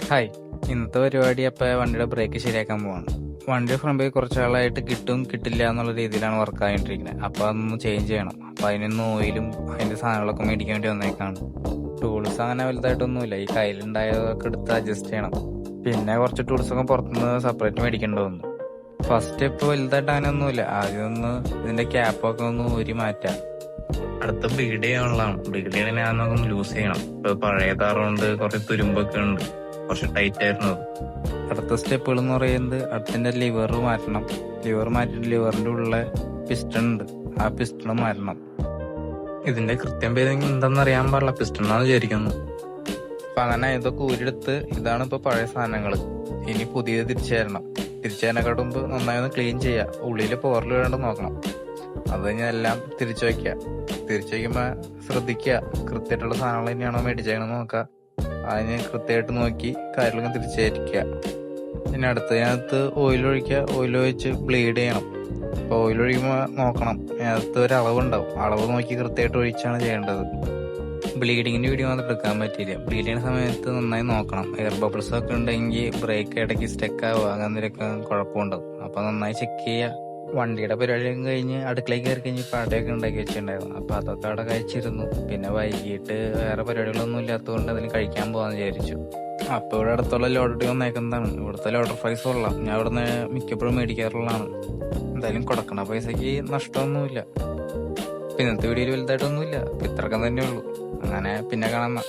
Hi, ഇന്നത്തെ പരിപാടി അപ്പോൾ വണ്ടിയുടെ ബ്രേക്ക് ശരിയാക്കാൻ പോവാണ്. വണ്ടിയുടെ ഫ്രണ്ട് ബ്രേക്ക് കുറച്ച് ആളായിട്ട് കിട്ടും കിട്ടില്ല എന്നുള്ള രീതിയിലാണ് വർക്ക് ആയിട്ടിരിക്കുന്നത്. അപ്പോൾ അതൊന്ന് ചേഞ്ച് ചെയ്യണം. അപ്പോൾ അതിനൊന്ന് ഓയിലും അതിൻ്റെ സാധനങ്ങളൊക്കെ മേടിക്കാൻ വേണ്ടി വന്നേക്കാണ്. ടൂൾസ് അങ്ങനെ വലുതായിട്ടൊന്നുമില്ല, ഈ കയ്യിലുണ്ടായതൊക്കെ എടുത്ത് അഡ്ജസ്റ്റ് ചെയ്യണം. പിന്നെ കുറച്ച് ടൂൾസൊക്കെ പുറത്തുനിന്ന് സെപ്പറേറ്റ് മേടിക്കേണ്ടി വന്നു. ഫസ്റ്റ് സ്റ്റെപ്പ് വലുതായിട്ട് അങ്ങനെ ഒന്നുമില്ല, ആദ്യം ഒന്ന് ഇതിൻ്റെ ക്യാപ്പൊക്കെ ഒന്ന് ഊരി മാറ്റാം. അടുത്ത ബ്ലീഡ് ചെയ്യാനുള്ളതാണ്. ബ്ലീഡ് ചെയ്യണ ഞാനൊന്ന് ലൂസ് ചെയ്യണം. ഇപ്പോൾ പഴയ കാറുകൊണ്ട് കുറച്ച് തുരുമ്പൊക്കെ ഉണ്ട്, കുറച്ച് ടൈറ്റ് ആയിരുന്നു അത്. അടുത്ത സ്റ്റെപ്പുകൾ എന്ന് പറയുന്നത് അടുത്തിന്റെ ലിവർ മാറ്റണം. ലിവർ മാറ്റിയിട്ട് ലിവറിന്റെ ഉള്ളിലെ പിസ്റ്റൺ ഉണ്ട്, ആ പിസ്റ്റൺ മാറ്റണം. ഇതിന്റെ കൃത്യം പേര് എന്താണെന്ന് അറിയാൻ പാടില്ല, പിസ്റ്റൺ ആണെന്ന് വിചാരിക്കുന്നു. അപ്പൊ അങ്ങനെ ഇതൊക്കെ ഊരിയെടുത്ത് ഇതാണ് ഇപ്പൊ പഴയ സാധനങ്ങൾ. ഇനി പുതിയത് തിരിച്ചുതരണം. തിരിച്ചതിനെക്കാട്ടും മുമ്പ് നന്നായി ഒന്ന് ക്ലീൻ ചെയ്യുക, ഉള്ളിൽ പോറൽ വീഴാണ്ട് നോക്കണം. അത് കഴിഞ്ഞാൽ എല്ലാം തിരിച്ചു വയ്ക്കുക. തിരിച്ചു വയ്ക്കുമ്പോ ശ്രദ്ധിക്കുക, കൃത്യമായിട്ടുള്ള സാധനങ്ങൾ തന്നെയാണോ മേടിച്ചേക്കണമെന്ന് നോക്കുക. അതിന് കൃത്യമായിട്ട് നോക്കി കാര്യങ്ങളൊക്കെ തിരിച്ചേരിക്കുക. പിന്നെ അടുത്തതിനകത്ത് ഓയിൽ ഒഴിക്കുക. ഓയിൽ ഒഴിച്ച് ബ്ലീഡ് ചെയ്യണം. അപ്പോൾ ഓയിൽ ഒഴിക്കുമ്പോൾ നോക്കണം, അതിനകത്ത് ഒരു അളവുണ്ടാവും, അളവ് നോക്കി കൃത്യമായിട്ട് ഒഴിച്ചാണ് ചെയ്യേണ്ടത്. ബ്ലീഡിങ്ങിന്റെ വീഡിയോ മാത്രം എടുക്കാൻ പറ്റില്ല. ബ്ലീഡ് ചെയ്യുന്ന സമയത്ത് നന്നായി നോക്കണം. എയർ ബബിൾസ് ഒക്കെ ഉണ്ടെങ്കിൽ ബ്രേക്ക് ഇടയ്ക്ക് സ്റ്റക്ക് ആവുക, അങ്ങനത്തെ കുഴപ്പമുണ്ടാവും. അപ്പോൾ നന്നായി ചെക്ക് ചെയ്യുക. വണ്ടിയുടെ പരിപാടിയൊക്കെ കഴിഞ്ഞ് അടുക്കളയിൽ കയറി കഴിഞ്ഞ് പടയൊക്കെ ഉണ്ടാക്കി വെച്ചിട്ടുണ്ടായിരുന്നു. അപ്പൊ അതൊക്കെ അവിടെ കഴിച്ചിരുന്നു. പിന്നെ വൈകിട്ട് വേറെ പരിപാടികളൊന്നും ഇല്ലാത്തതുകൊണ്ട് അതിന് കഴിക്കാൻ പോകാന്ന് വിചാരിച്ചു. അപ്പൊ ഇവിടെ അടുത്തുള്ള ലോഡറി വന്നേക്കുന്നതാണ്. ഇവിടുത്തെ ലോഡർ പ്രൈസ് കൊള്ളാം, ഞാൻ ഇവിടുന്ന് മിക്കപ്പോഴും മേടിക്കാറുള്ളതാണ്. എന്തായാലും കൊടുക്കണ പൈസക്ക് നഷ്ടമൊന്നുമില്ല. ഇന്നത്തെ വീഡിയോയിൽ വലുതായിട്ടൊന്നുമില്ല, ഇത്രക്കം തന്നെ ഉള്ളൂ. അങ്ങനെ പിന്നെ കാണാം.